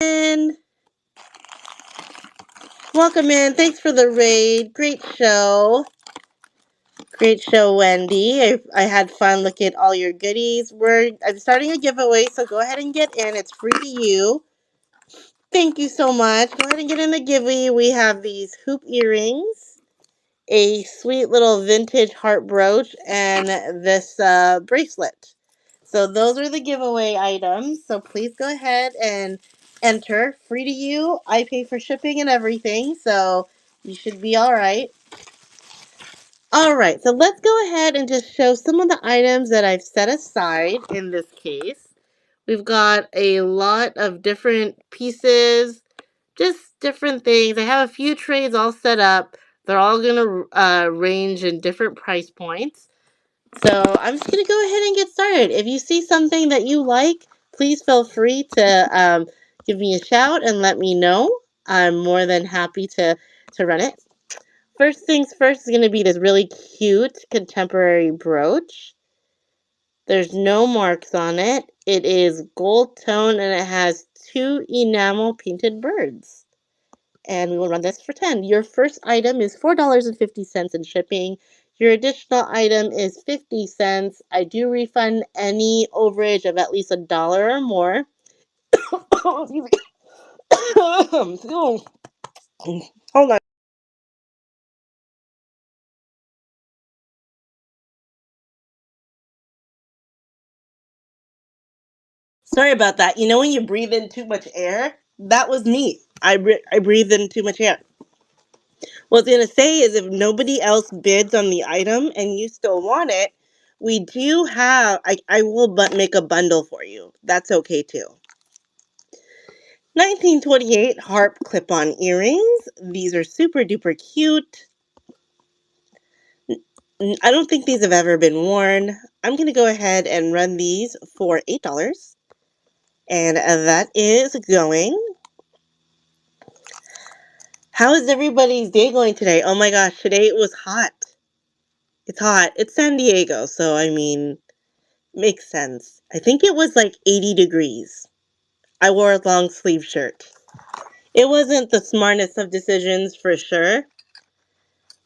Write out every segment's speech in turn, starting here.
in. Welcome in. Thanks for the raid. Great show. Great show, Wendy. I had fun looking at all your goodies. I'm starting a giveaway, so go ahead and get in. It's free to you. Thank you so much. Go ahead and get in the giveaway. We have these hoop earrings, a sweet little vintage heart brooch, and this bracelet. So those are the giveaway items. So please go ahead and enter. Free to you. I pay for shipping and everything, so you should be all right. All right, so let's go ahead and just show some of the items that I've set aside in this case. We've got a lot of different pieces, just different things. I have a few trays all set up. They're all going to range in different price points. So I'm just going to go ahead and get started. If you see something that you like, please feel free to give me a shout and let me know. I'm more than happy to run it. First things first is going to be this really cute contemporary brooch. There's no marks on it. It is gold tone and it has two enamel painted birds. And we will run this for 10. Your first item is $4.50 in shipping. Your additional item is 50 cents. I do refund any overage of at least $1 or more. Hold on. Sorry about that. You know when you breathe in too much air? That was me. I breathed in too much air. What I was going to say is if nobody else bids on the item and you still want it, we do have, I will make a bundle for you. That's okay too. 1928 harp clip-on earrings. These are super duper cute. I don't think these have ever been worn. I'm going to go ahead and run these for $8. And that is going. How is everybody's day going today? Oh my gosh, today it was hot. It's hot. It's San Diego, so I mean, makes sense. I think it was like 80 degrees. I wore a long sleeve shirt. It wasn't the smartest of decisions for sure,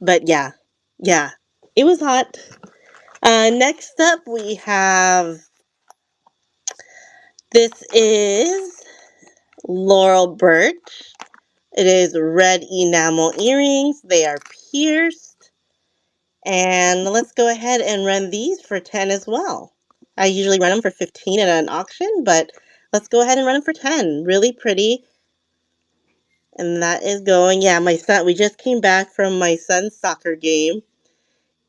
but yeah, it was hot. Next up, we have this is Laurel Birch. It is red enamel earrings. They are pierced. And let's go ahead and run these for 10 as well. I usually run them for 15 at an auction, but let's go ahead and run them for 10. Really pretty. And that is going, yeah, my son, we just came back from my son's soccer game.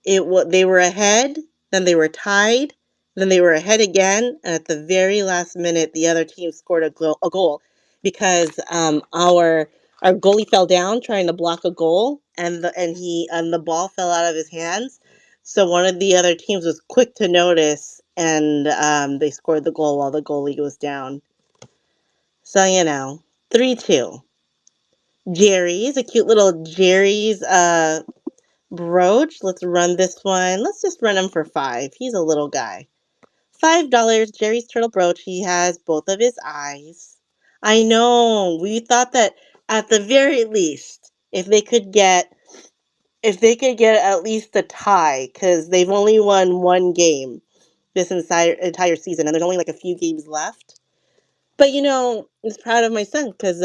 They were ahead, then they were tied, then they were ahead again, and at the very last minute, the other team scored a goal because our goalie fell down trying to block a goal, and the ball fell out of his hands. So one of the other teams was quick to notice, and they scored the goal while the goalie was down. So 3-2. Jerry's, a cute little Jerry's brooch. Let's run this one. Let's just run him for 5. He's a little guy. $5, Jerry's turtle brooch. He has both of his eyes. I know. We thought that at the very least, if they could get at least a tie, because they've only won one game this entire season, and there's only like a few games left. But I was proud of my son because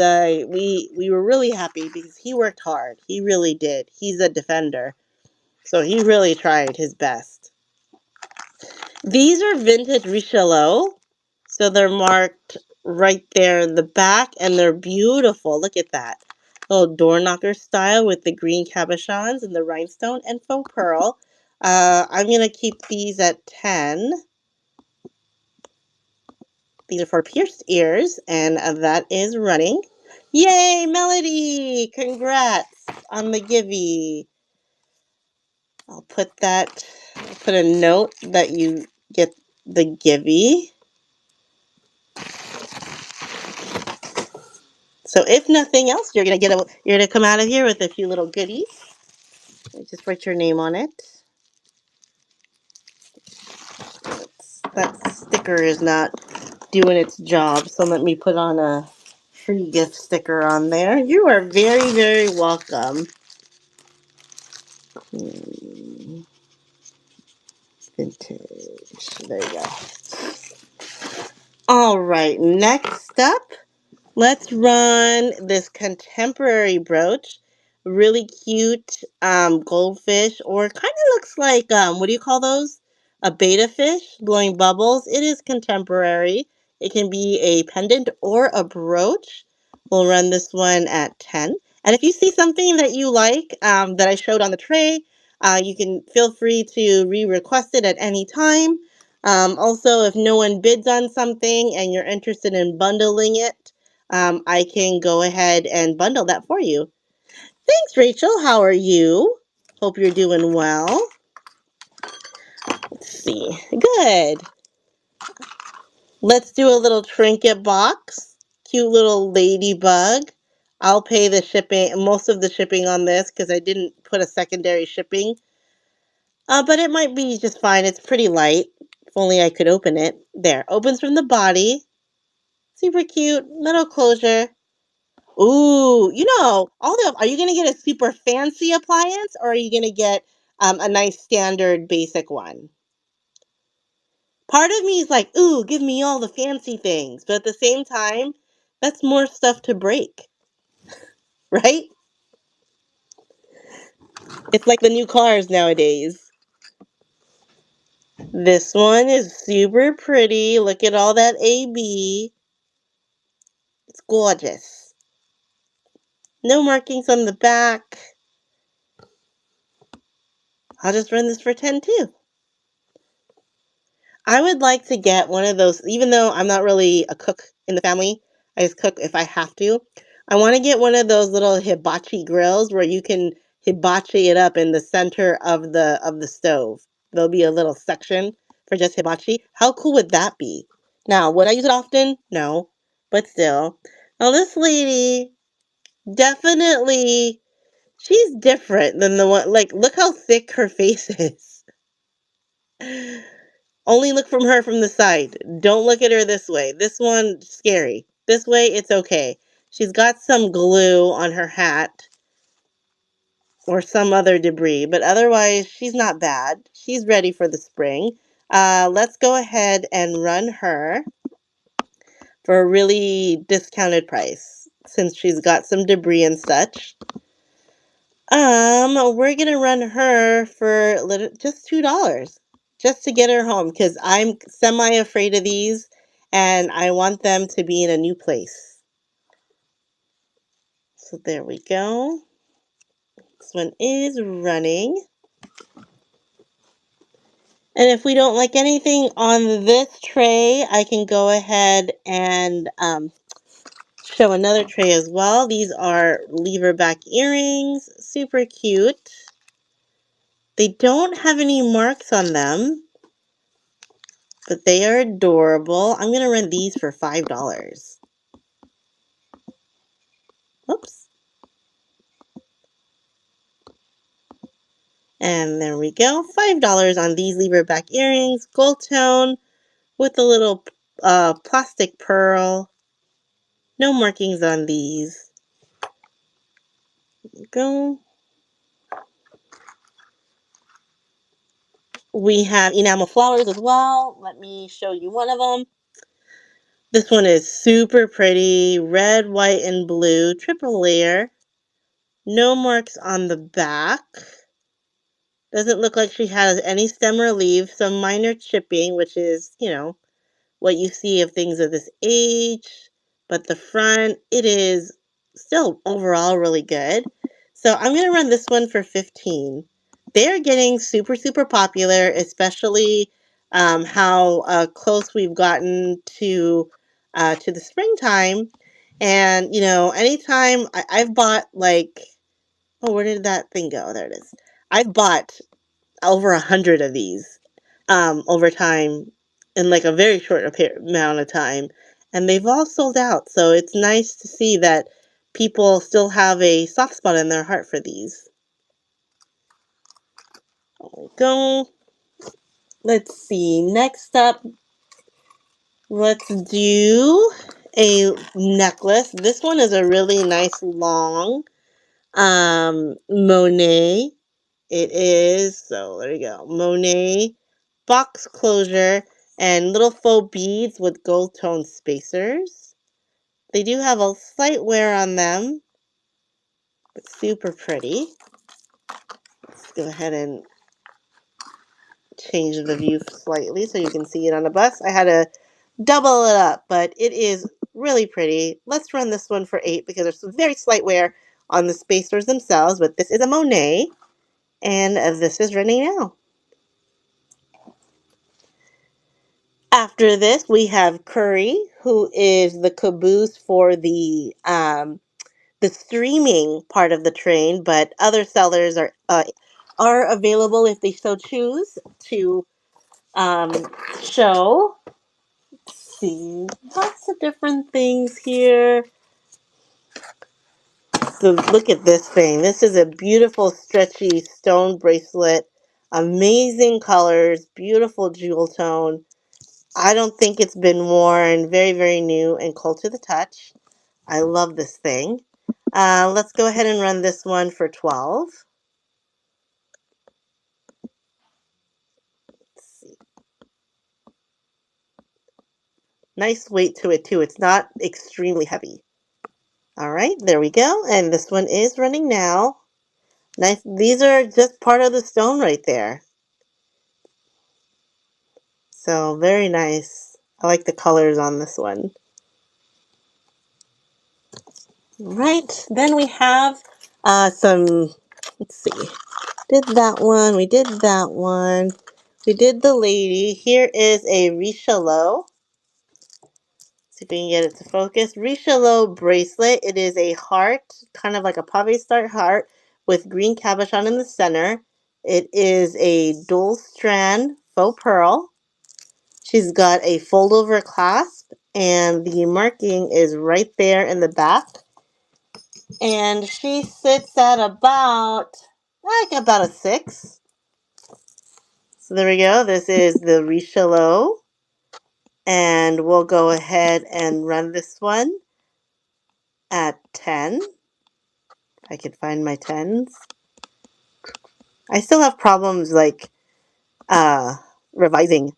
we were really happy because he worked hard. He really did. He's a defender. So he really tried his best. These are vintage Richelieu. So they're marked right there in the back and they're beautiful. Look at that. Little door knocker style with the green cabochons and the rhinestone and faux pearl. I'm going to keep these at 10. These are for pierced ears and that is running. Yay, Melody! Congrats on the givey. I'll put a note that you get the givey. So if nothing else, you're gonna come out of here with a few little goodies. Just write your name on it. That sticker is not doing its job, so let me put on a free gift sticker on there. You are very, very welcome. Vintage. There you go. All right, next up, let's run this contemporary brooch. Really cute goldfish, or kind of looks like, what do you call those? A betta fish blowing bubbles. It is contemporary. It can be a pendant or a brooch. We'll run this one at 10. And if you see something that you like that I showed on the tray, you can feel free to re-request it at any time. Also, if no one bids on something and you're interested in bundling it, I can go ahead and bundle that for you. Thanks, Rachel. How are you? Hope you're doing well. Let's see. Good. Let's do a little trinket box. Cute little ladybug. I'll pay the shipping, most of the shipping on this because I didn't put a secondary shipping. But it might be just fine. It's pretty light. If only I could open it. There. Opens from the body. Super cute. Little closure. Ooh, are you gonna get a super fancy appliance or are you gonna get a nice standard basic one? Part of me is like, ooh, give me all the fancy things, but at the same time, that's more stuff to break, right? It's like the new cars nowadays. This one is super pretty. Look at all that AB. It's gorgeous. No markings on the back. I'll just run this for 10 too. I would like to get one of those, even though I'm not really a cook in the family, I just cook if I have to. I want to get one of those little hibachi grills where you can hibachi it up in the center of the stove. There'll be a little section for just hibachi. How cool would that be? Now, would I use it often? No, but still. Now, this lady, definitely, she's different than the one, like, look how thick her face is. Only look from her from the side. Don't look at her this way. This one, scary. This way, it's okay. She's got some glue on her hat or some other debris, but otherwise, she's not bad. She's ready for the spring. Let's go ahead and run her for a really discounted price since she's got some debris and such. We're gonna run her for just $2 just to get her home because I'm semi afraid of these and I want them to be in a new place. So there we go. This one is running. And if we don't like anything on this tray, I can go ahead and show another tray as well. These are lever back earrings, super cute. They don't have any marks on them, but they are adorable. I'm going to rent these for $5. Oops. And there we go. $5 on these lever back earrings. Gold tone with a little plastic pearl. No markings on these. There we go. We have enamel flowers as well. Let me show you one of them. This one is super pretty. Red, white, and blue. Triple layer. No marks on the back. Doesn't look like she has any stem or leaf. Some minor chipping, which is, what you see of things of this age. But the front, it is still overall really good. So I'm going to run this one for 15. They're getting super, super popular, especially how close we've gotten to the springtime. And, anytime I've bought oh, where did that thing go? There it is. I've bought over 100 of these over time in like a very short amount of time, and they've all sold out. So it's nice to see that people still have a soft spot in their heart for these. There we go. Let's see. Next up, let's do a necklace. This one is a really nice long Monet. It is, so there you go. Monet box closure and little faux beads with gold tone spacers. They do have a slight wear on them, but super pretty. Let's go ahead and change the view slightly so you can see it on the bus. I had to double it up, but it is really pretty. Let's run this one for 8 because there's some very slight wear on the spacers themselves, but this is a Monet, and this is running now. After this, we have Curry, who is the caboose for the streaming part of the train, but other sellers are available if they so choose to um, show. Let's see, lots of different things here. So look at this thing. This is a beautiful stretchy stone bracelet. Amazing colors, beautiful jewel tone. I don't think it's been worn. Very, very new and cold to the touch. I love this thing. Let's go ahead and run this one for 12. Let's see. Nice weight to it too. It's not extremely heavy. All right, there we go. And this one is running now. Nice. These are just part of the stone right there. So very nice. I like the colors on this one. Right. Then we have some, let's see. Did that one. We did that one. We did the lady. Here is a Richelieu. See if we can get it to focus. Richelieu bracelet. It is a heart, kind of like a pave star heart with green cabochon in the center. It is a dual strand faux pearl. She's got a fold over clasp and the marking is right there in the back. And she sits at about a 6. So there we go. This is the Richelieu. And we'll go ahead and run this one at 10. If I could find my 10s. I still have problems like uh revising.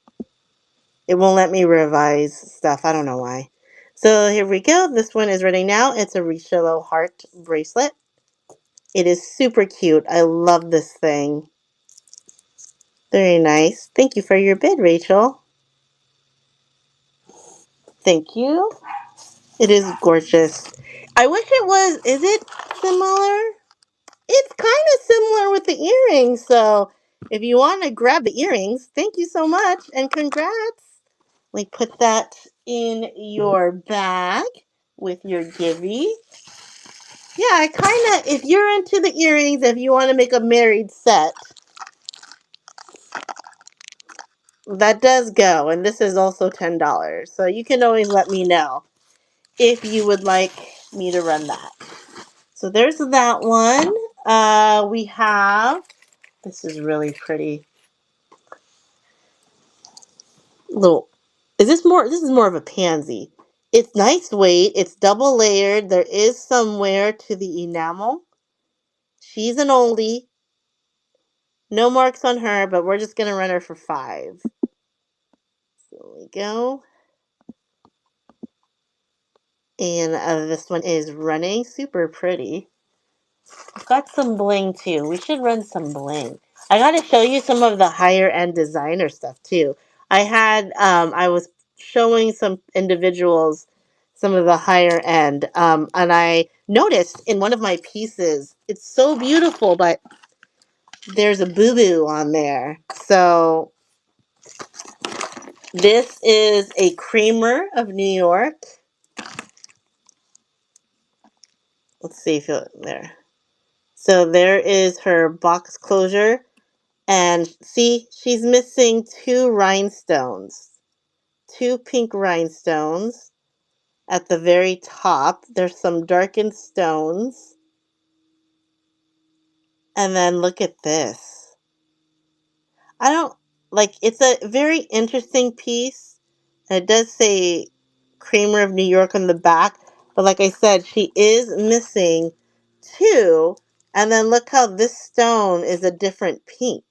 It won't let me revise stuff. I don't know why. So here we go. This one is ready now. It's a Richelieu heart bracelet. It is super cute. I love this thing. Very nice. Thank you for your bid, Rachel. Thank you. It is gorgeous. I wish it was. Is it similar? It's kind of similar with the earrings. So if you want to grab the earrings, thank you so much and congrats. Like put that in your bag with your givey. Yeah, I kind of, if you're into the earrings, if you want to make a married set, that does go. And this is also $10. So you can always let me know if you would like me to run that. So there's that one. We have, this is really pretty. Little, this is more of a pansy. It's nice weight. It's double layered. There is some wear to the enamel. She's an oldie. No marks on her, but we're just going to run her for 5. So there we go. And this one is running. Super pretty. I've got some bling too. We should run some bling. I got to show you some of the higher end designer stuff too. I was showing some individuals some of the higher end, and I noticed in one of my pieces, it's so beautiful, but there's a boo boo on there. So this is a Kramer of New York. Let's see if you're there. So there is her box closure. And see, she's missing 2 rhinestones. 2 pink rhinestones at the very top. There's some darkened stones. And then look at this. I don't like it's a very interesting piece. And it does say Kramer of New York on the back. But like I said, she is missing two. And then look how this stone is a different pink.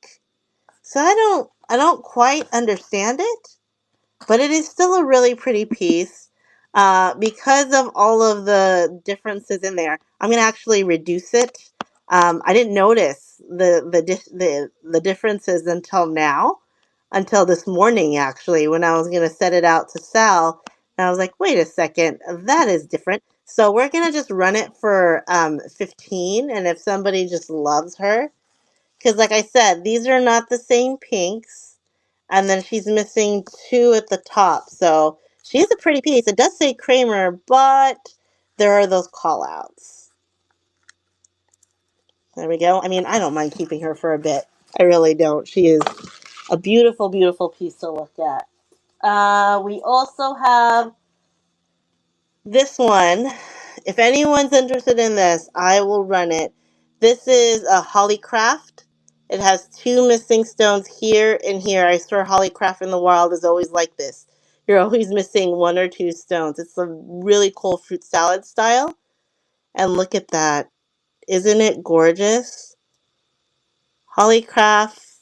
So I don't quite understand it, but it is still a really pretty piece. Because of all of the differences in there, I'm gonna actually reduce it. I didn't notice the differences until now, until this morning actually, when I was gonna set it out to sell, and I was like, wait a second, that is different. So we're gonna just run it for 15, and if somebody just loves her, because like I said, these are not the same pinks. And then she's missing two at the top. So she is a pretty piece. It does say Kramer, but there are those call outs. There we go. I mean, I don't mind keeping her for a bit. I really don't. She is a beautiful, beautiful piece to look at. We also have this one. If anyone's interested in this, I will run it. This is a Hollycraft. It has two missing stones here and here. I swear Hollycraft in the wild is always like this. You're always missing one or two stones. It's a really cool fruit salad style. And look at that. Isn't it gorgeous? Hollycraft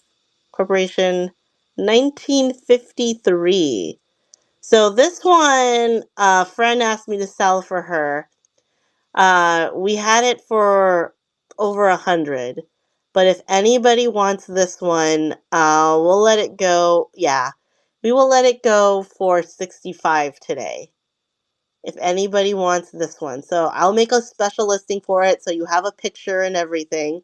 Corporation, 1953. So this one, a friend asked me to sell for her. We had it for over 100, but if anybody wants this one, we'll let it go. Yeah, we will let it go for 65 today. If anybody wants this one, so I'll make a special listing for it, so you have a picture and everything.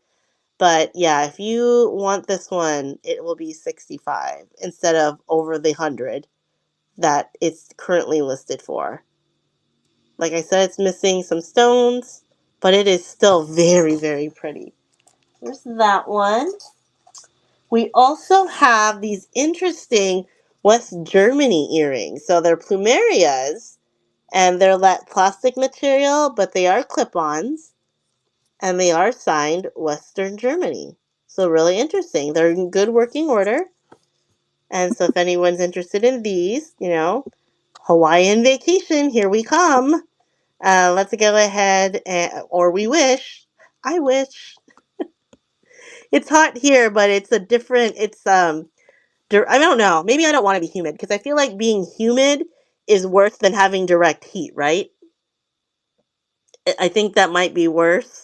But yeah, if you want this one, it will be 65 instead of over the 100 that it's currently listed for. Like I said, it's missing some stones, but it is still very, very pretty. There's that one. We also have these interesting West Germany earrings. So they're plumerias, and they're that plastic material, but they are clip-ons, and they are signed Western Germany. So really interesting. They're in good working order. And so if anyone's interested in these, Hawaiian vacation, here we come. Let's go ahead or we wish. I wish. It's hot here, but it's a different, I don't know. Maybe I don't want to be humid because I feel like being humid is worse than having direct heat, right? I think that might be worse.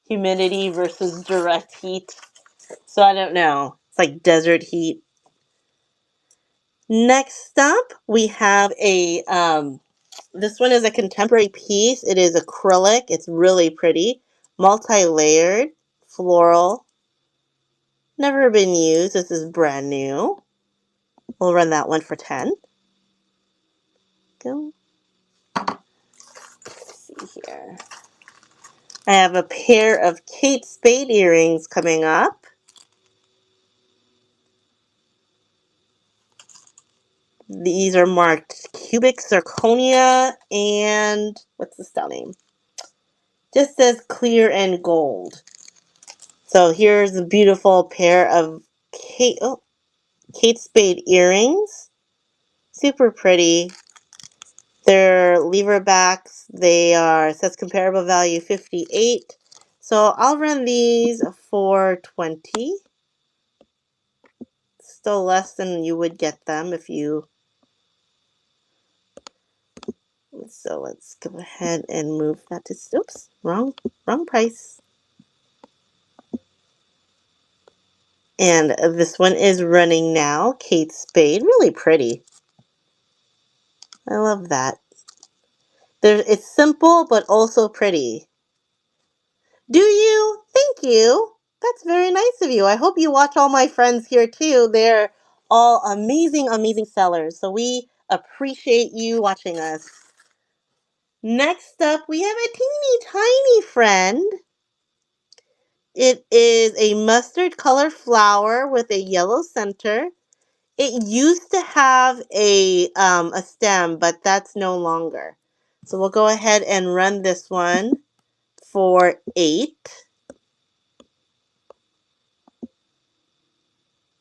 Humidity versus direct heat. So I don't know. It's like desert heat. Next up, we have this one is a contemporary piece. It is acrylic. It's really pretty. Multi-layered, floral. Never been used. This is brand new. We'll run that one for 10. Go. Let's see here. I have a pair of Kate Spade earrings coming up. These are marked cubic zirconia and what's the style name? Just says clear and gold. So here's a beautiful pair of Kate Spade earrings. Super pretty. They're lever backs. It says comparable value 58. So I'll run these for 20. Still less than you would get them if you. So let's go ahead and move that to, oops, wrong price. And this one is running now. Kate Spade, really pretty. I love that. It's simple but also pretty. Do you? Thank you. That's very nice of you. I hope you watch all my friends here too. They're all amazing, amazing sellers. So we appreciate you watching us. Next up, we have a teeny tiny friend. It is a mustard color flower with a yellow center. It used to have a stem, but that's no longer. So we'll go ahead and run this one for 8.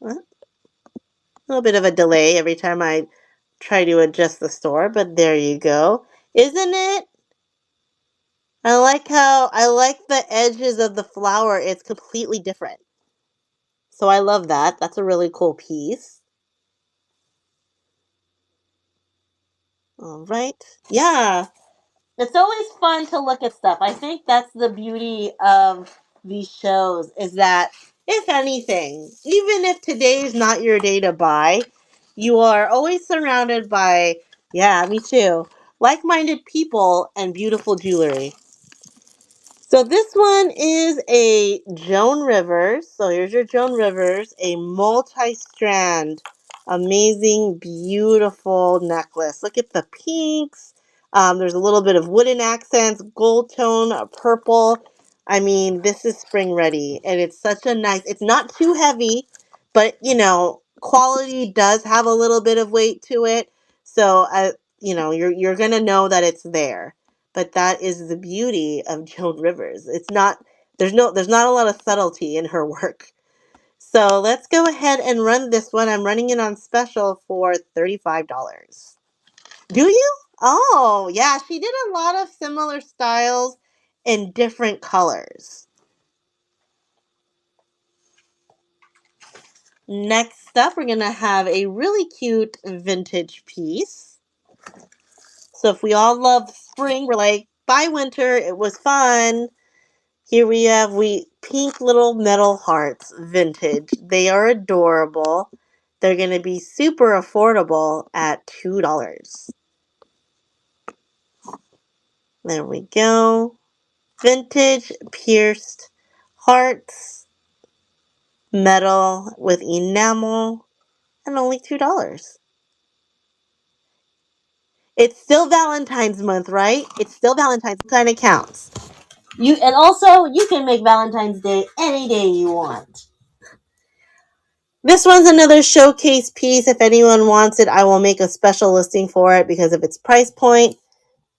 A little bit of a delay every time I try to adjust the store, but there you go. Isn't it? I like the edges of the flower. It's completely different. So I love that. That's a really cool piece. All right. Yeah. It's always fun to look at stuff. I think that's the beauty of these shows is that if anything, even if today is not your day to buy, you are always surrounded by, yeah, me too, like-minded people and beautiful jewelry. So this one is a Joan Rivers. So here's your Joan Rivers, a multi-strand, amazing, beautiful necklace. Look at the pinks. There's a little bit of wooden accents, gold tone, purple. I mean, this is spring ready, and it's such a nice. It's not too heavy, but quality does have a little bit of weight to it. So you're gonna know that it's there. But that is the beauty of Joan Rivers. It's not there's not a lot of subtlety in her work. So let's go ahead and run this one. I'm running it on special for $35. Do you? Oh, yeah, she did a lot of similar styles in different colors. Next up, we're going to have a really cute vintage piece. So if we all love spring, we're like, bye winter, it was fun. Here we have pink little metal hearts, vintage. They are adorable. They're going to be super affordable at $2. There we go. Vintage pierced hearts, metal with enamel, and only $2. It's still Valentine's month, right? It's still Valentine's, kind of counts. And also you can make Valentine's Day any day you want. This one's another showcase piece. If anyone wants it, I will make a special listing for it because of its price point.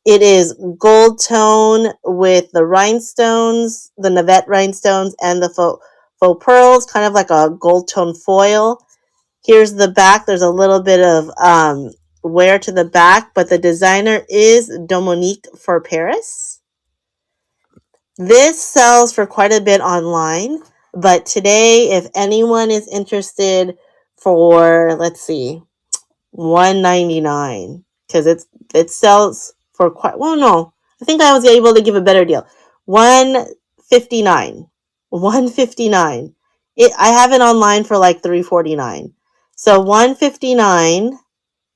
It is gold tone with the rhinestones, the Navette rhinestones, and the faux pearls, kind of like a gold tone foil. Here's the back. There's a little bit of wear to the back, but the designer is Dominique for Paris. This sells for quite a bit online, but today, if anyone is interested for, let's see, $199, because it sells for quite, well, no, I think I was able to give a better deal. $159. $159. I have it online for like $349. So $159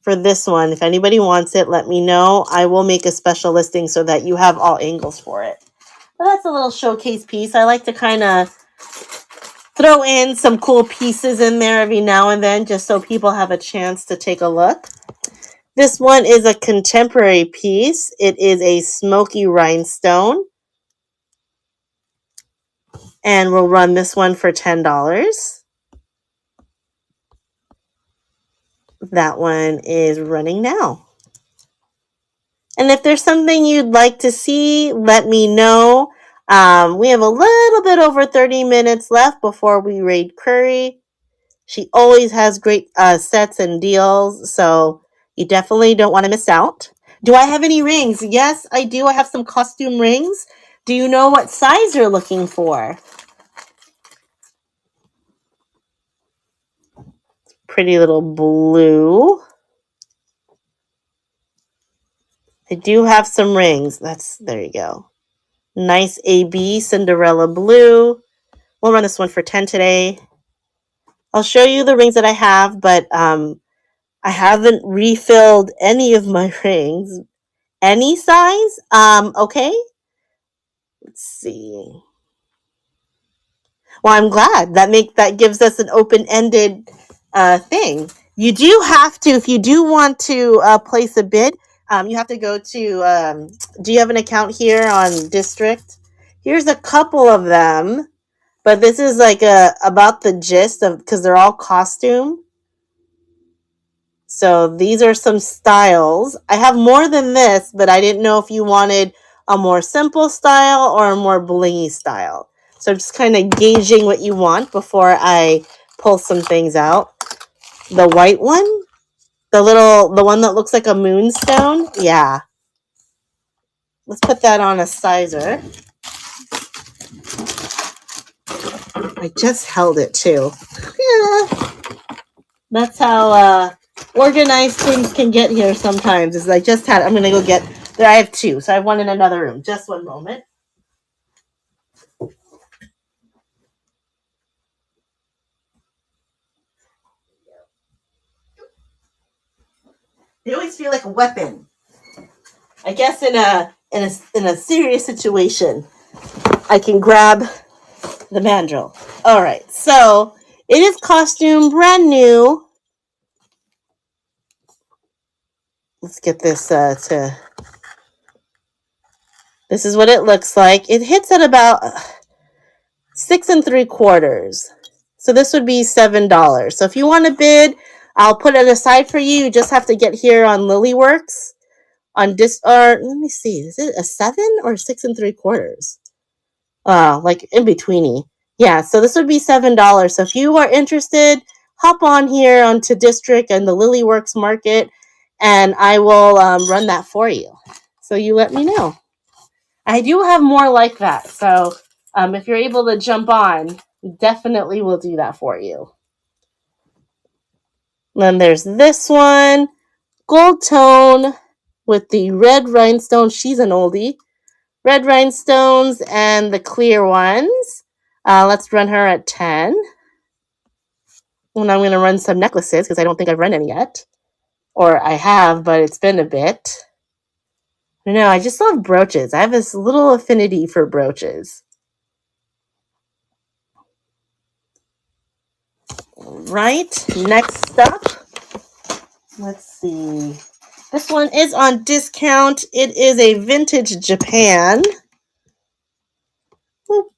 for this one. If anybody wants it, let me know. I will make a special listing so that you have all angles for it. But that's a little showcase piece. I like to kind of throw in some cool pieces in there every now and then just so people have a chance to take a look. This one is a contemporary piece. It is a smoky rhinestone. And we'll run this one for $10. That one is running now. And if there's something you'd like to see, let me know. We have a little bit over 30 minutes left before we raid Curry. She always has great sets and deals, so you definitely don't want to miss out. Do I have any rings? Yes, I do. I have some costume rings. Do you know what size you're looking for? Pretty little blue. I do have some rings. There you go. Nice AB Cinderella blue. We'll run this one for 10 today. I'll show you the rings that I have, but I haven't refilled any of my rings. Any size? Okay. Let's see. Well, I'm glad that gives us an open-ended thing. You do have to, if you do want to place a bid, you have to go to, do you have an account here on District? Here's a couple of them, but this is like about the gist of, because they're all costume. So these are some styles. I have more than this, but I didn't know if you wanted a more simple style or a more blingy style. So just kind of gauging what you want before I pull some things out. The white one, The one that looks like a moonstone. Yeah. Let's put that on a sizer. I just held it too. Yeah. That's how organized things can get here sometimes. Is I just had, I'm going to go get, there I have two. So I have one in another room. Just one moment. They always feel like a weapon. I guess in a serious situation, I can grab the mandrel. All right, so it is costume brand new. Let's get this to. This is what it looks like. It hits at about 6 3/4. So this would be $7. So if you want to bid, I'll put it aside for you. You just have to get here on Lilyworks on or let me see. Is it a 7 or 6 3/4? Like in betweeny. Yeah, so this would be $7. So if you are interested, hop on here onto District and the Lilyworks Market, and I will run that for you. So you let me know. I do have more like that. So if you're able to jump on, we definitely will do that for you. Then there's this one, gold tone with the red rhinestone. She's an oldie. Red rhinestones and the clear ones. Let's run her at 10. And I'm going to run some necklaces because I don't think I've run any yet. Or I have, but it's been a bit. I don't know. I just love brooches. I have this little affinity for brooches. Right. Next up. Let's see. This one is on discount. It is a vintage Japan. Oop.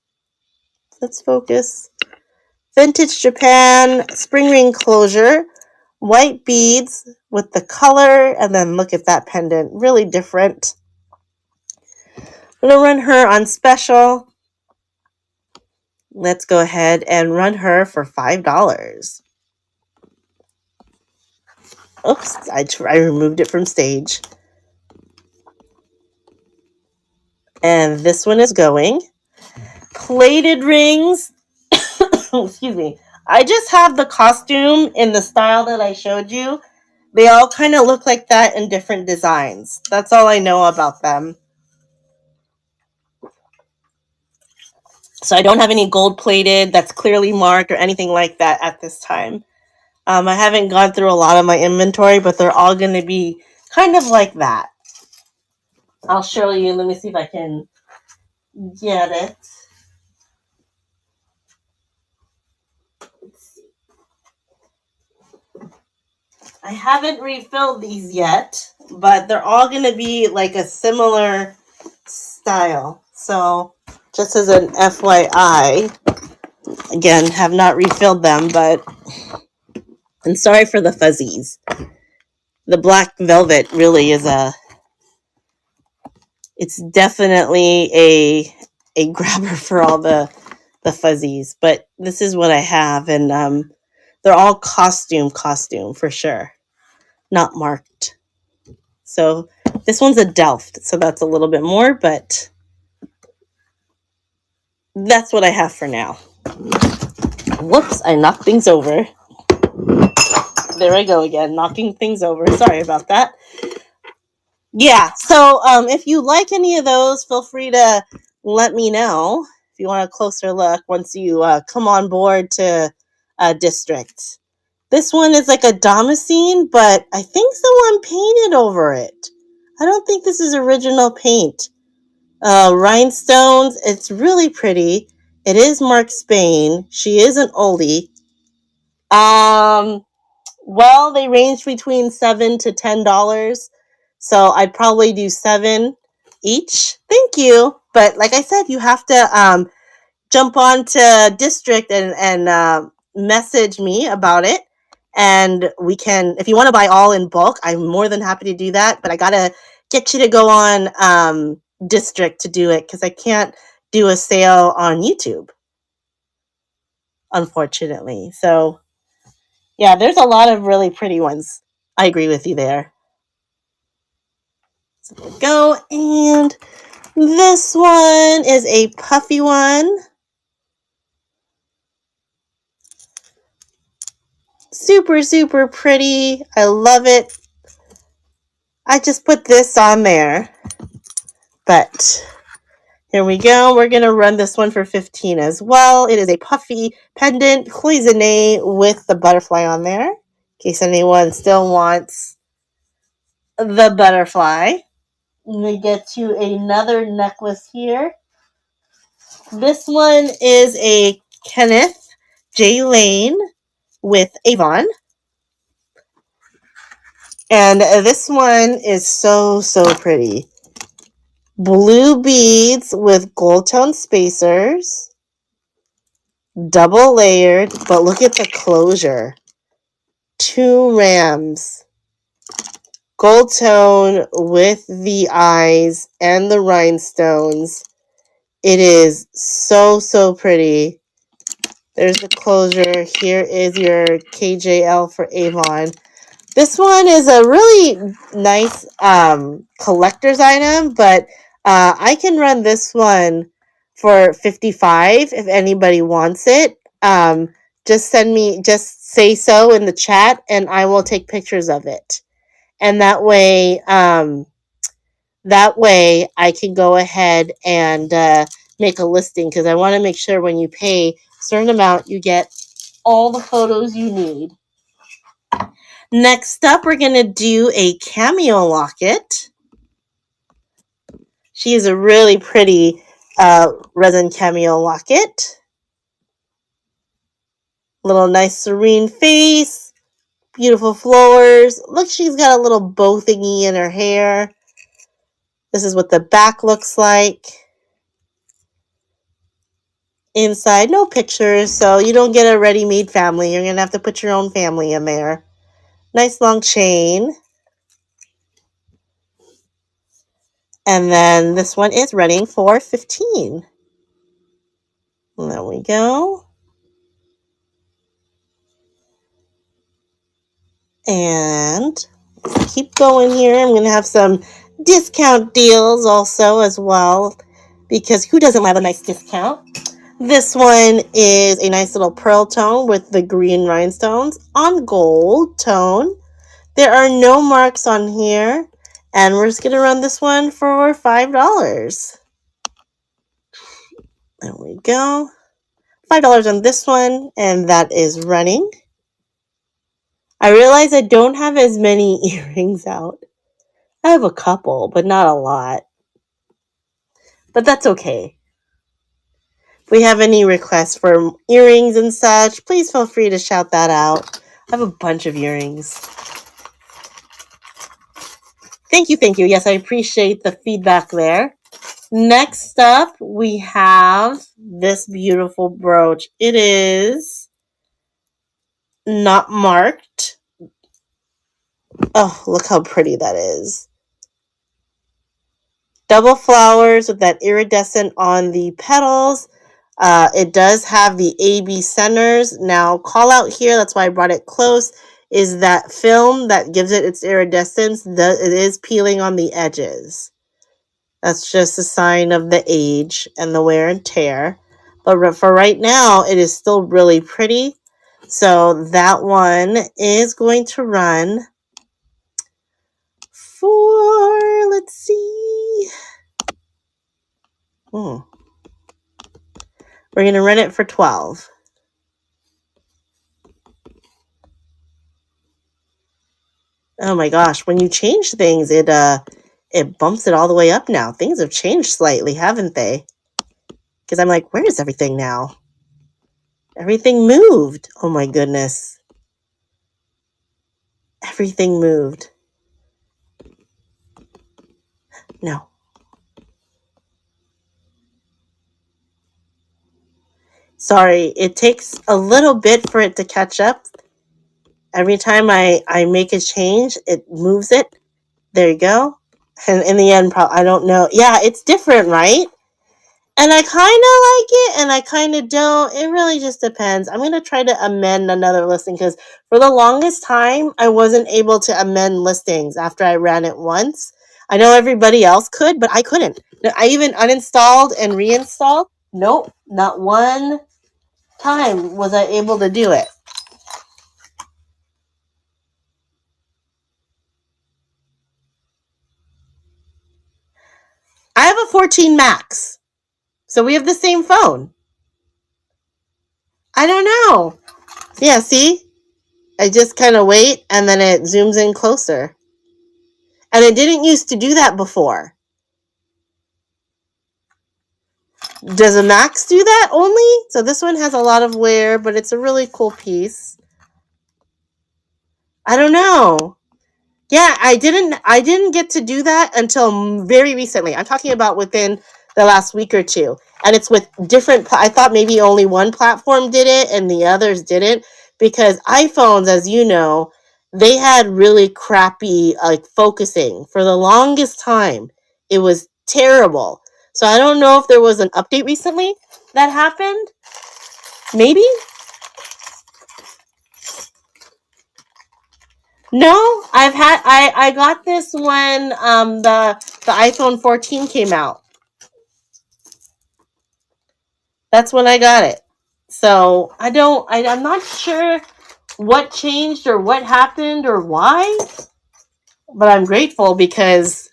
Let's focus. Vintage Japan spring ring closure. White beads with the color. And then look at that pendant. Really different. I'm going to run her on special. Let's go ahead and run her for $5. Oops, I removed it from stage. And this one is going. Plated rings. Excuse me. I just have the costume in the style that I showed you. They all kind of look like that in different designs. That's all I know about them. So I don't have any gold plated that's clearly marked or anything like that at this time. I haven't gone through a lot of my inventory, but they're all going to be kind of like that. I'll show you. Let me see if I can get it. Let's see. I haven't refilled these yet, but they're all going to be like a similar style. So just as an FYI, again, have not refilled them, but I'm sorry for the fuzzies. The black velvet really is it's definitely a grabber for all the fuzzies, but this is what I have, and they're all costume for sure, not marked. So this one's a Delft, so that's a little bit more, but that's what I have for now. Whoops, I knocked things over. There I go again, knocking things over. Sorry about that. Yeah, so if you like any of those, feel free to let me know if you want a closer look once you come on board to District. This one is like a Damascene, but I think someone painted over it. I don't think this is original paint. Rhinestones, it's really pretty. It is Mark Spain. She is an oldie. Well, they range between $7 to $10. So I'd probably do 7 each. Thank you. But like I said, you have to jump on to District and message me about it. And we can, if you want to buy all in bulk, I'm more than happy to do that. But I got to get you to go on District to do it because I can't do a sale on YouTube, unfortunately. So yeah, there's a lot of really pretty ones I agree with you there. So there we go. And this one is a puffy one. Super, super pretty. I love it. I just put this on there. But here we go. We're going to run this one for 15 as well. It is a puffy pendant cloisonne with the butterfly on there. In case anyone still wants the butterfly. We get to another necklace here. This one is a Kenneth J. Lane with Avon. And this one is so, so pretty. Blue beads with gold tone spacers. Double layered, but look at the closure. 2 rams. Gold tone with the eyes and the rhinestones. It is so, so pretty. There's the closure. Here is your KJL for Avon. This one is a really nice collector's item, but I can run this one for $55 if anybody wants it. Just say so in the chat, and I will take pictures of it. And that way I can go ahead and make a listing, because I want to make sure when you pay a certain amount, you get all the photos you need. Next up, we're going to do a cameo locket. She is a really pretty resin cameo locket. Little nice serene face. Beautiful flowers. Look, she's got a little bow thingy in her hair. This is what the back looks like. Inside, no pictures, so you don't get a ready-made family. You're going to have to put your own family in there. Nice long chain. And then this one is running for $15. There we go. And keep going here. I'm going to have some discount deals also as well, because who doesn't love a nice discount? This one is a nice little pearl tone with the green rhinestones on gold tone. There are no marks on here, and we're just going to run this one for $5. There we go. $5 on this one, and that is running. I realize I don't have as many earrings out. I have a couple, but not a lot. But that's okay. If we have any requests for earrings and such, please feel free to shout that out. I have a bunch of earrings. Thank you. Yes, I appreciate the feedback there. Next up, we have this beautiful brooch. It is not marked. Oh, look how pretty that is. Double flowers with that iridescent on the petals. It does have the AB centers. Now, call out here, that's why I brought it close, is that film that gives it its iridescence. It is peeling on the edges. That's just a sign of the age and the wear and tear. But for right now, it is still really pretty. So that one is going to run for, let's see. We're going to run it for $12. Oh my gosh, when you change things, it bumps it all the way up now. Things have changed slightly, haven't they? Because I'm like, where is everything now? Everything moved. Oh my goodness. Everything moved. No. Sorry, it takes a little bit for it to catch up. Every time I make a change, it moves it. There you go. And in the end, I don't know. Yeah, it's different, right? And I kind of like it and I kind of don't. It really just depends. I'm going to try to amend another listing because for the longest time, I wasn't able to amend listings after I ran it once. I know everybody else could, but I couldn't. I even uninstalled and reinstalled. Nope, not one time was I able to do it. I have a 14 Max, so we have the same phone. I don't know. Yeah, see? I just kind of wait and then it zooms in closer. And it didn't used to do that before. Does a Max do that only? So this one has a lot of wear, but it's a really cool piece. I don't know. Yeah, I didn't get to do that until very recently. I'm talking about within the last week or two. And it's with different I thought maybe only one platform did it and the others didn't because iPhones, as you know, they had really crappy like focusing for the longest time. It was terrible. So I don't know if there was an update recently that happened. Maybe? No, I got this when the iPhone 14 came out. That's when I got it. So I'm not sure what changed or what happened or why, but I'm grateful because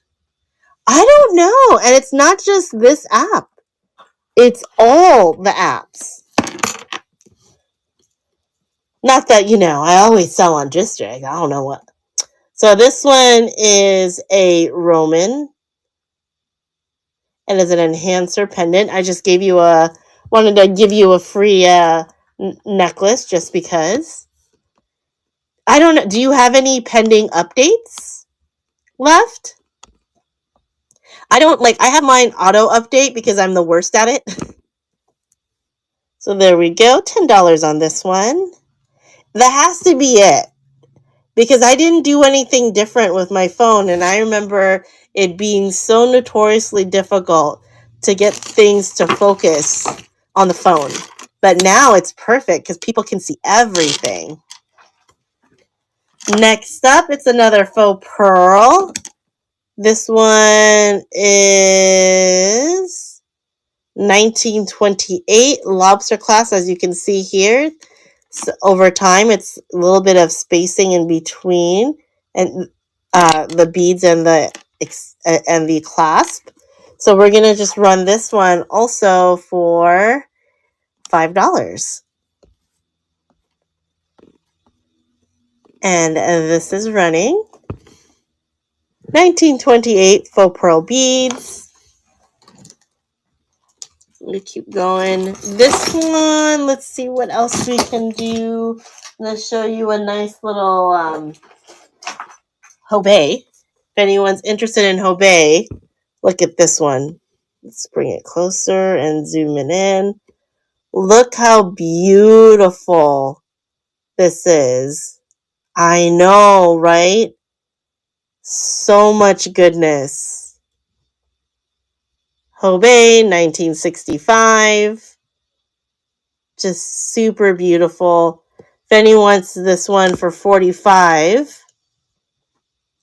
I don't know. And it's not just this app. It's all the apps. Not that, I always sell on District. I don't know what. So this one is a Roman and is an enhancer pendant. I just wanted to give you a free necklace just because. I don't know. Do you have any pending updates left? I have mine auto update because I'm the worst at it. So there we go. $10 on this one. That has to be it because I didn't do anything different with my phone. And I remember it being so notoriously difficult to get things to focus on the phone. But now it's perfect because people can see everything. Next up, it's another faux pearl. This one is 1928 lobster class, as you can see here. So over time, it's a little bit of spacing in between, and the beads and the clasp. So we're gonna just run this one also for $5. And this is running 1928 faux pearl beads. Let me keep going. This one, let's see what else we can do. I'm going to show you a nice little Hobei. If anyone's interested in Hobei, look at this one. Let's bring it closer and zoom it in. Look how beautiful this is. I know, right? So much goodness. Hobei, 1965. Just super beautiful. If anyone wants this one for $45,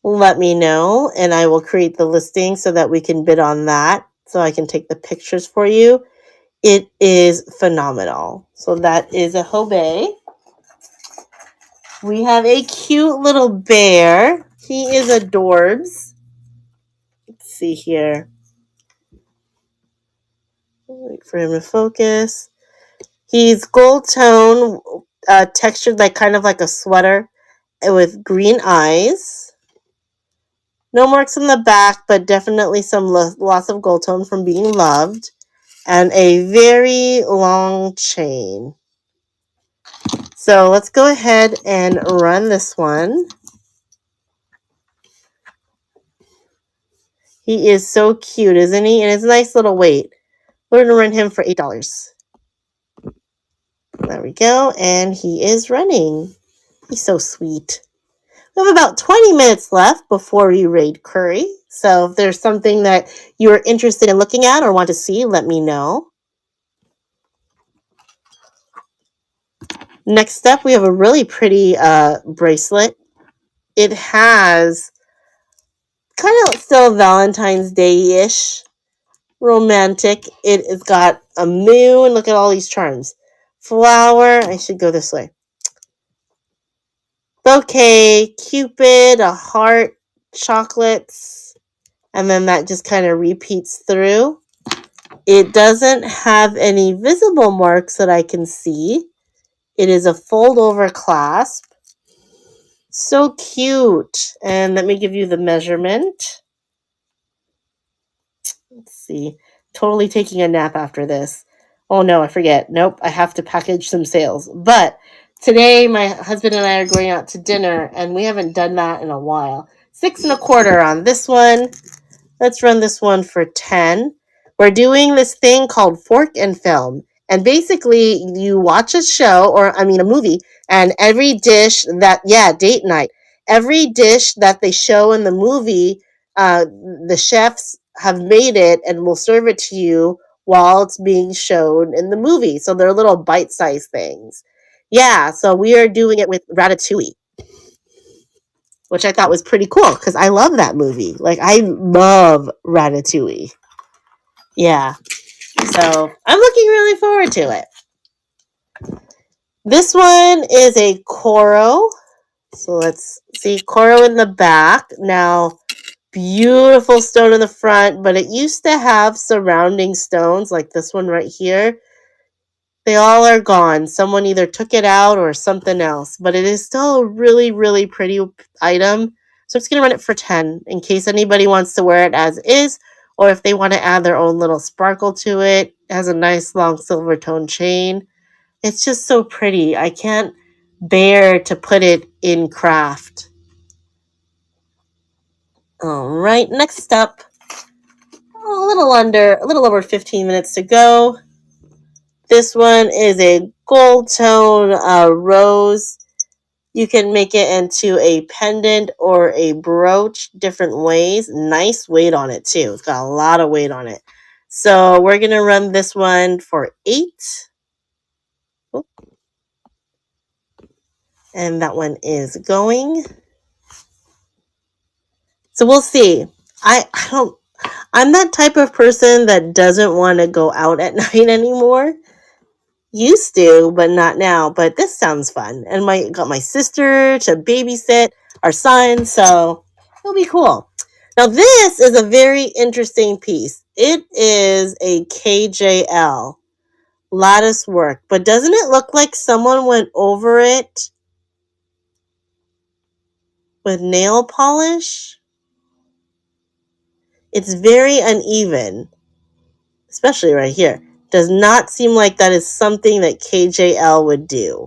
let me know and I will create the listing so that we can bid on that so I can take the pictures for you. It is phenomenal. So that is a Hobei. We have a cute little bear. He is adorbs. Let's see here. Wait for him to focus. He's gold tone, textured kind of like a sweater with green eyes. No marks on the back, but definitely some lots of gold tone from being loved. And a very long chain. So let's go ahead and run this one. He is so cute, isn't he? And it's a nice little weight. We're going to run him for $8. There we go. And he is running. He's so sweet. We have about 20 minutes left before you raid curry. So if there's something that you're interested in looking at or want to see, let me know. Next up, we have a really pretty bracelet. It has kind of still Valentine's Day-ish, romantic. It has got a moon. Look at all these charms. Flower. I should go this way. Bouquet, Cupid, a heart, chocolates, and then that just kind of repeats through. It doesn't have any visible marks that I can see. It is a fold over clasp. So cute. And let me give you the measurement. Let's see. Totally taking a nap after this. Oh no, I forget. Nope, I have to package some sales. But today my husband and I are going out to dinner and we haven't done that in a while. 6.25 on this one. Let's run this one for 10. We're doing this thing called Fork and Film. And basically, you watch a show, a movie, and every dish date night. Every dish that they show in the movie, the chefs have made it and will serve it to you while it's being shown in the movie. So they're little bite-sized things. Yeah, so we are doing it with Ratatouille, which I thought was pretty cool because I love that movie. Like, I love Ratatouille. Yeah. So I'm looking really forward to it. This one is a Coro. So let's see. Coro in the back. Now, beautiful stone in the front, but it used to have surrounding stones like this one right here. They all are gone. Someone either took it out or something else, but it is still a really, really pretty item. So I'm just going to run it for 10 in case anybody wants to wear it as is, or if they want to add their own little sparkle to it. It has a nice long silver tone chain. It's just so pretty. I can't bear to put it in craft. All right, next up, a little over 15 minutes to go. This one is a gold tone rose. You can make it into a pendant or a brooch different ways. Nice weight on it too. It's got a lot of weight on it. So we're going to run this one for 8. And that one is going. So we'll see. I'm that type of person that doesn't want to go out at night anymore. Used to, but not now. But this sounds fun. And got my sister to babysit our son, so it'll be cool. Now this is a very interesting piece. It is a KJL lattice work, but doesn't it look like someone went over it with nail polish? It's very uneven, especially right here. Does not seem like that is something that KJL would do.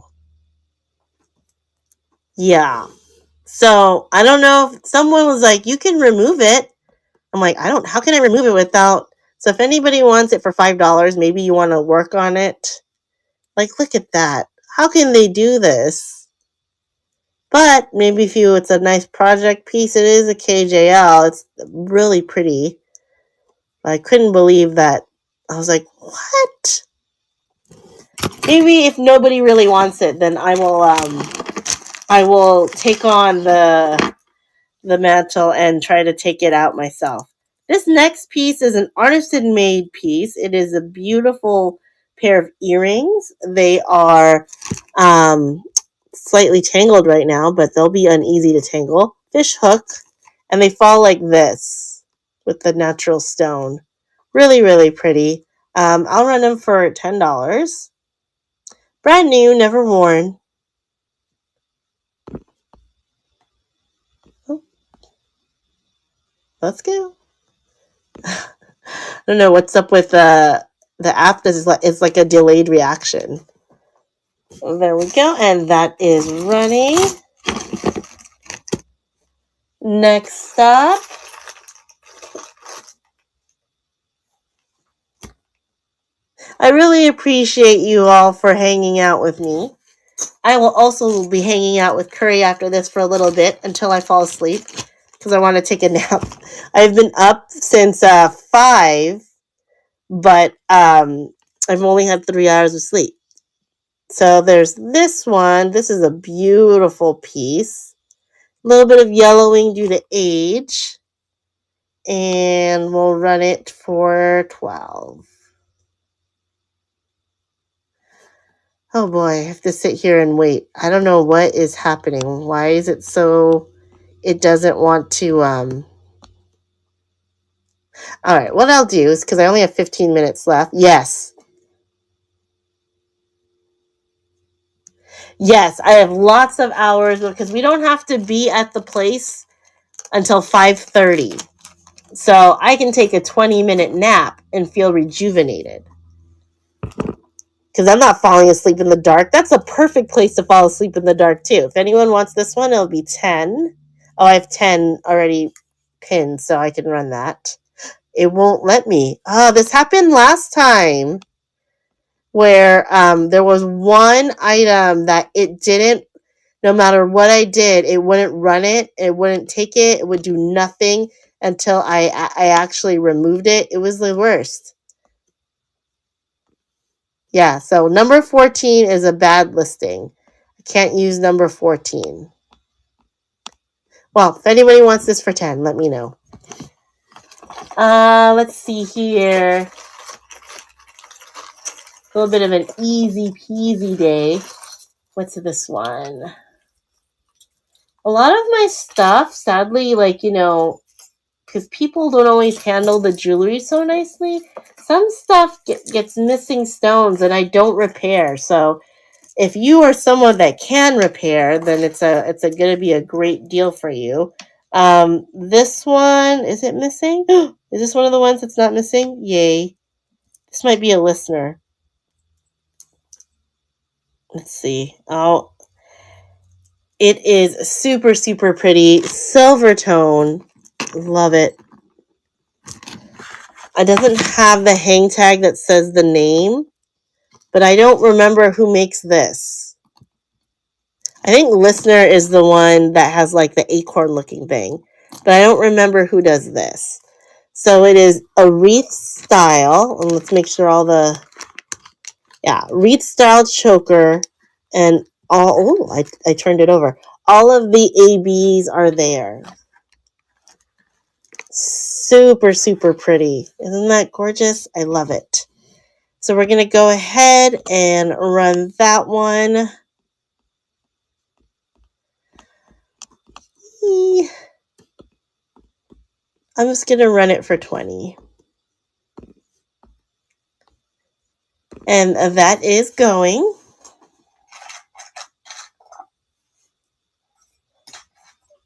Yeah. So I don't know if someone was like, you can remove it. I'm like, how can I remove it without? So if anybody wants it for $5, maybe you want to work on it. Like, look at that. How can they do this? But maybe it's a nice project piece. It is a KJL. It's really pretty. I couldn't believe that. I was like, what? Maybe if nobody really wants it, then I will take on the mantle and try to take it out myself. This next piece is an artisan made piece. It is a beautiful pair of earrings. They are slightly tangled right now, but they'll be uneasy to tangle. Fish hook, and they fall like this with the natural stone. Really, really pretty. I'll run them for $10. Brand new, never worn. Oh, let's go. I don't know what's up with the app. It's like a delayed reaction. There we go, and that is running. Next up, I really appreciate you all for hanging out with me. I will also be hanging out with Curry after this for a little bit until I fall asleep because I want to take a nap. I've been up since 5, but I've only had 3 hours of sleep. So there's this one. This is a beautiful piece. A little bit of yellowing due to age. And we'll run it for 12. Oh boy, I have to sit here and wait. I don't know what is happening. Why is it so... It doesn't want to... All right, what I'll do is, because I only have 15 minutes left. Yes. Yes, I have lots of hours because we don't have to be at the place until 5:30. So I can take a 20-minute nap and feel rejuvenated. Because I'm not falling asleep in the dark. That's a perfect place to fall asleep in the dark, too. If anyone wants this one, it'll be 10. Oh, I have 10 already pinned, so I can run that. It won't let me. Oh, this happened last time where there was one item that it didn't, no matter what I did, it wouldn't run it. It wouldn't take it. It would do nothing until I actually removed it. It was the worst. Yeah, so number 14 is a bad listing. I can't use number 14. Well, if anybody wants this for 10, let me know. Let's see here. A little bit of an easy peasy day. What's this one? A lot of my stuff, sadly, like, because people don't always handle the jewelry so nicely, some stuff gets missing stones and I don't repair. So if you are someone that can repair, then it's going to be a great deal for you. This one, is it missing? Is this one of the ones that's not missing? Yay. This might be a listener. Let's see. Oh, it is super, super pretty. Silver tone. Love it. It doesn't have the hang tag that says the name, but I don't remember who makes this. I think listener is the one that has like the acorn looking thing, but I don't remember who does this. So it is a wreath style, and let's make sure all the, wreath style choker, and I turned it over. All of the ABs are there. Super, super pretty. Isn't that gorgeous? I love it. So we're going to go ahead and run that one. I'm just going to run it for 20. And that is going.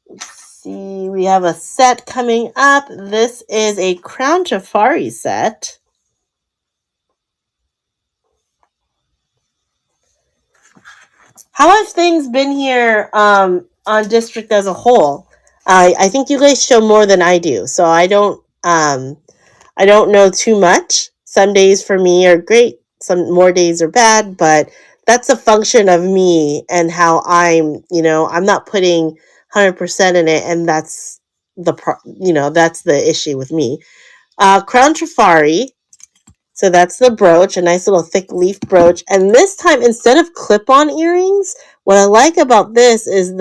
Let's see. We have a set coming up. This is a Crown Jafari set. How have things been here on District as a whole? I think you guys show more than I do, so I don't know too much. Some days for me are great, some more days are bad, but that's a function of me and how I'm not putting 100% in it, and that's that's the issue with me. Crown Trifari. So that's the brooch, a nice little thick leaf brooch. And this time, instead of clip-on earrings, what I like about this is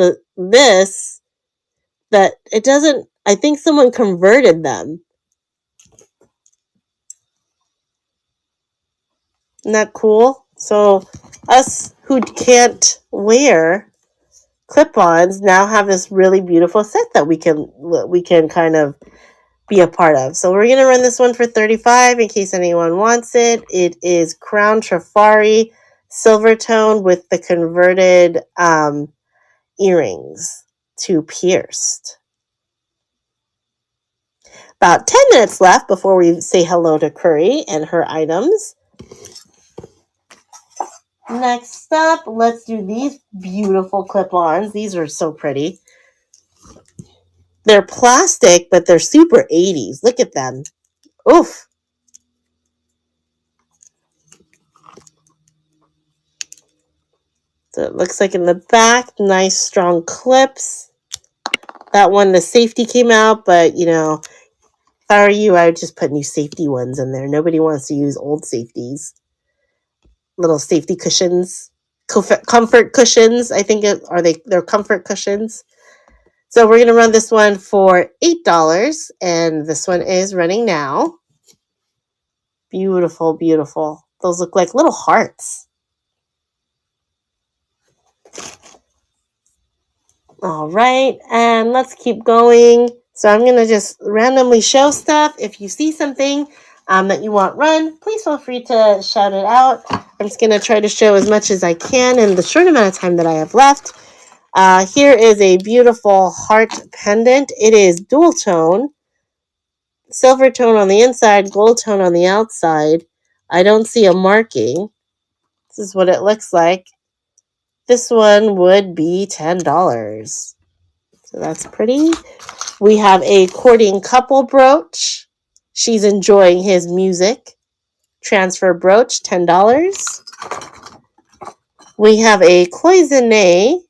that it doesn't, I think someone converted them. Isn't that cool? So us who can't wear clip-ons now have this really beautiful set that we can kind of be a part of. So we're going to run this one for 35 in case anyone wants it. It is Crown Trifari silver tone with the converted earrings to pierced. About 10 minutes left before we say hello to Curry and her items. Next up, let's do these beautiful clip-ons. These are so pretty. They're plastic, but they're super 80s. Look at them. Oof. So it looks like in the back, nice strong clips. That one, the safety came out, but you know, if I were you, I would just put new safety ones in there. Nobody wants to use old safeties. Little safety cushions, comfort cushions. I think they're comfort cushions. So we're gonna run this one for $8, and this one is running now. Beautiful, beautiful. Those look like little hearts. All right, and let's keep going. So I'm gonna just randomly show stuff. If you see something that you want run, please feel free to shout it out. I'm just gonna try to show as much as I can in the short amount of time that I have left. Here is a beautiful heart pendant. It is dual tone, silver tone on the inside, gold tone on the outside. I don't see a marking. This is what it looks like. This one would be $10. So that's pretty. We have a courting couple brooch. She's enjoying his music. Transfer brooch, $10. We have a cloisonne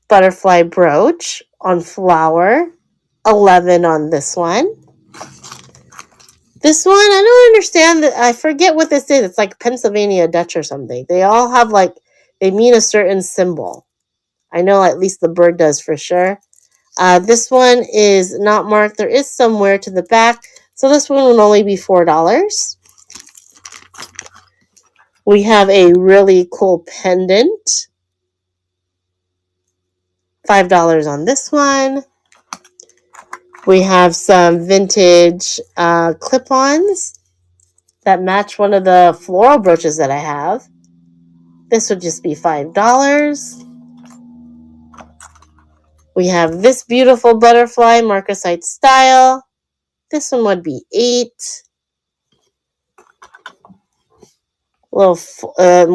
butterfly brooch on flower, $11 on this one. This one, I don't understand. I forget what this is. It's like Pennsylvania Dutch or something. They all have they mean a certain symbol. I know at least the bird does for sure. This one is not marked. There is somewhere to the back. So this one will only be $4. We have a really cool pendant. $5 on this one. We have some vintage clip-ons that match one of the floral brooches that I have. This would just be $5. We have this beautiful butterfly, marcasite style. This one would be $8. Little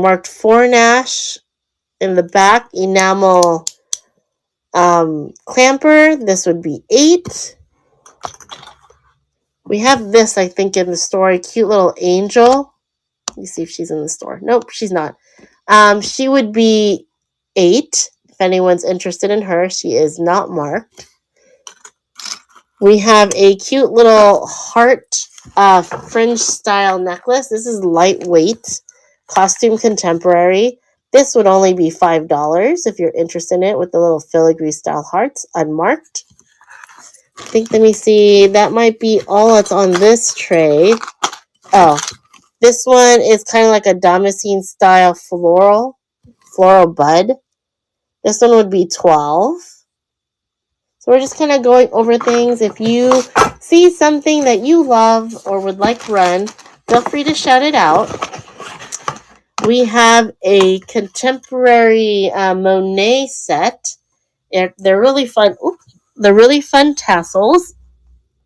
marked Fornash in the back, enamel clamper. This would be $8. We have this, I think, in the store. A cute little angel. Let me see if she's in the store. Nope, she's not. She would be $8. If anyone's interested in her, she is not marked. We have a cute little heart fringe style necklace. This is lightweight, costume contemporary. This would only be $5 if you're interested in it, with the little filigree style hearts, unmarked. I think, let me see, that might be all that's on this tray. Oh, this one is kind of like a damascene style floral bud. This one would be $12. So we're just kind of going over things. If you see something that you love or would like run, feel free to shout it out. We have a contemporary Monet set. They're really fun. Oops. They're really fun tassels.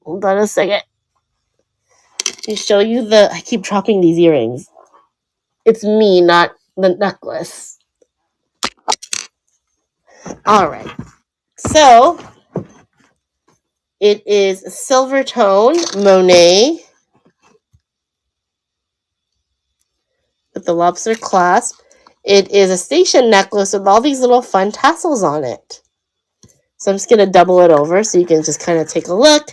Hold on a second. Let me show you I keep dropping these earrings. It's me, not the necklace. All right. So it is silver tone Monet with the lobster clasp. It is a station necklace with all these little fun tassels on it. So I'm just going to double it over so you can just kind of take a look.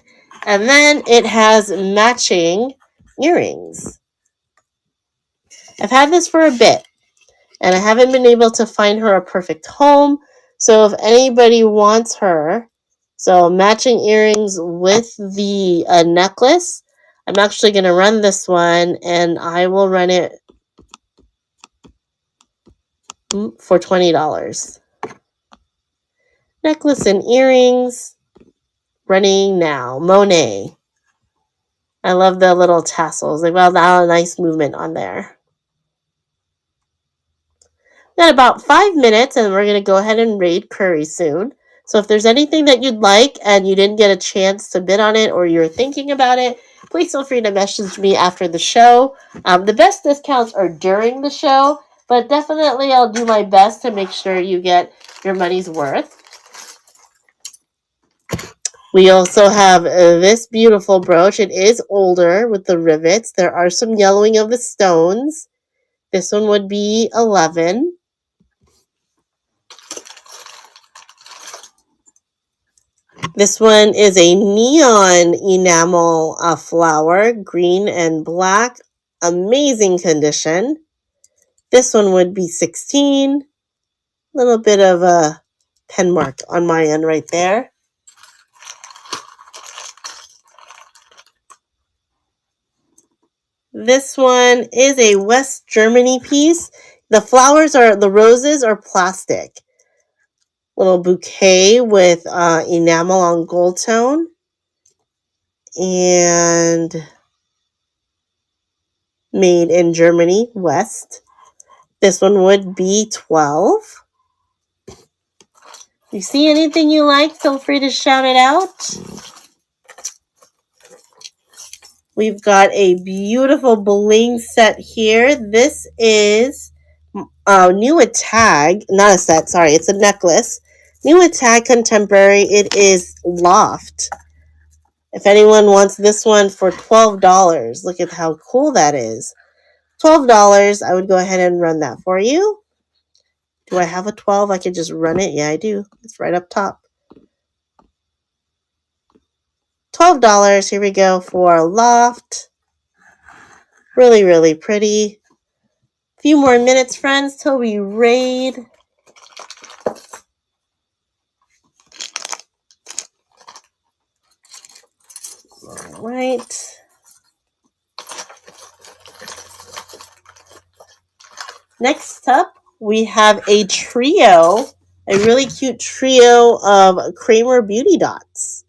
And then it has matching earrings. I've had this for a bit, and I haven't been able to find her a perfect home. So if anybody wants her, so matching earrings with the necklace, I'm actually going to run this one, and I will run it for $20. Necklace and earrings, running now. Monet. I love the little tassels. They've got a nice movement on there. Got about 5 minutes, and we're going to go ahead and raid Curry soon. So if there's anything that you'd like and you didn't get a chance to bid on it, or you're thinking about it, please feel free to message me after the show. The best discounts are during the show, but definitely I'll do my best to make sure you get your money's worth. We also have this beautiful brooch. It is older with the rivets. There are some yellowing of the stones. This one would be $11. This one is a neon enamel flower, green and black. Amazing condition. This one would be 16. Little bit of a pen mark on my end right there. This one is a West Germany piece. The roses are plastic. Little bouquet with enamel on gold tone. And made in Germany, West. This one would be 12. If you see anything you like, feel free to shout it out. We've got a beautiful bling set here. This is new a tag, not a set, sorry, it's a necklace. New a tag contemporary, it is Loft. If anyone wants this one for $12, look at how cool that is. $12, I would go ahead and run that for you. Do I have a 12? I could just run it. Yeah, I do. It's right up top. $12. Here we go for Loft. Really, really pretty. A few more minutes, friends, till we raid. All right. Next up, we have a really cute trio of Kramer Beauty Dots.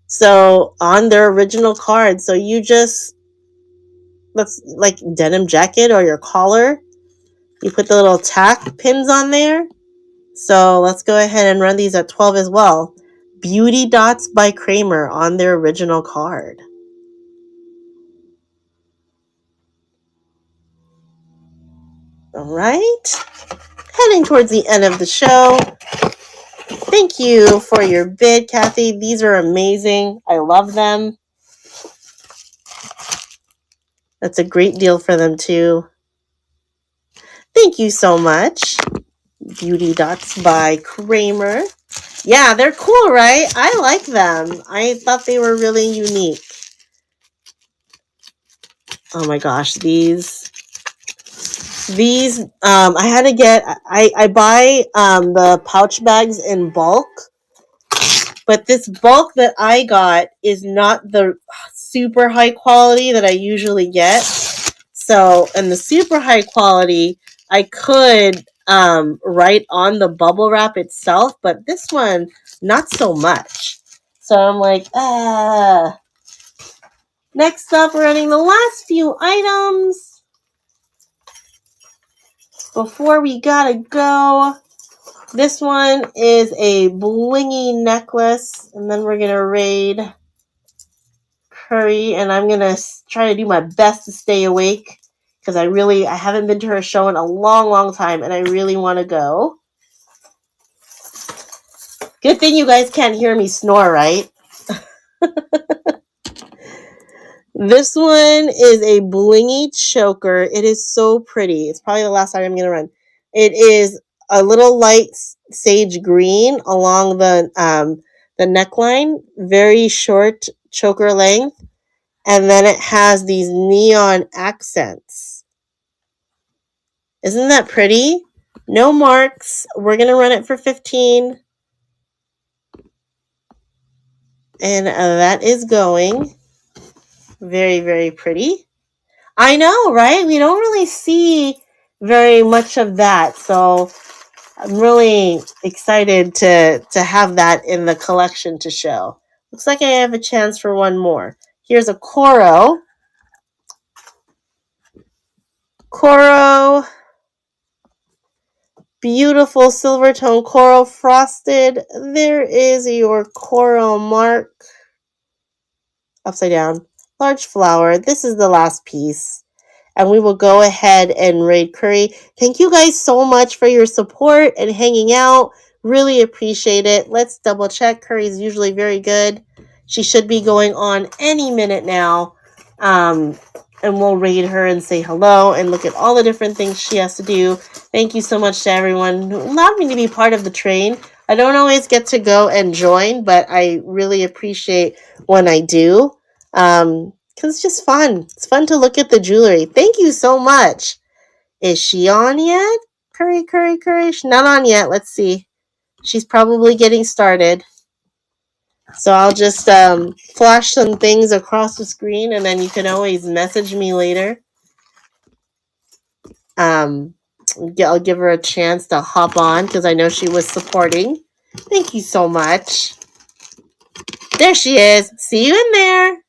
So on their original card, so you just, that's like denim jacket or your collar. You put the little tack pins on there. So let's go ahead and run these at 12 as well. Beauty Dots by Kramer on their original card. All right. Heading towards the end of the show. Thank you for your bid, Kathy. These are amazing. I love them. That's a great deal for them too. Thank you so much. Beauty Dots by Kramer. Yeah, they're cool, right? I like them. I thought they were really unique. Oh my gosh, these I had to get, I buy the pouch bags in bulk, but this bulk that I got is not the super high quality that I usually get. So, in the super high quality, I could write on the bubble wrap itself, but this one, not so much. So I'm like, Next up, we're running the last few items before we gotta go. This one is a blingy necklace, and then we're gonna raid Curry, and I'm gonna try to do my best to stay awake because I haven't been to her show in a long time, and I really want to go. Good thing you guys can't hear me snore, right? This one is a blingy choker. It is so pretty. It's probably the last item I'm going to run. It is a little light sage green along the neckline. Very short choker length. And then it has these neon accents. Isn't that pretty? No marks. We're going to run it for 15. And that is going. Very, very pretty. I know, right? We don't really see very much of that. So I'm really excited to have that in the collection to show. Looks like I have a chance for one more. Here's a Coro. Coro. Beautiful silver tone coral frosted. There is your Coro mark. Upside down. Large flower. This is the last piece. And we will go ahead and raid Curry. Thank you guys so much for your support and hanging out. Really appreciate it. Let's double check. Curry is usually very good. She should be going on any minute now. And we'll raid her and say hello and look at all the different things she has to do. Thank you so much to everyone who allowed me to be part of the train. I don't always get to go and join, but I really appreciate when I do. Because it's just fun. It's fun to look at the jewelry. Thank you so much. Is she on yet? Curry. She's not on yet. Let's see. She's probably getting started. So I'll just flash some things across the screen, and then you can always message me later. I'll give her a chance to hop on because I know she was supporting. Thank you so much. There she is. See you in there.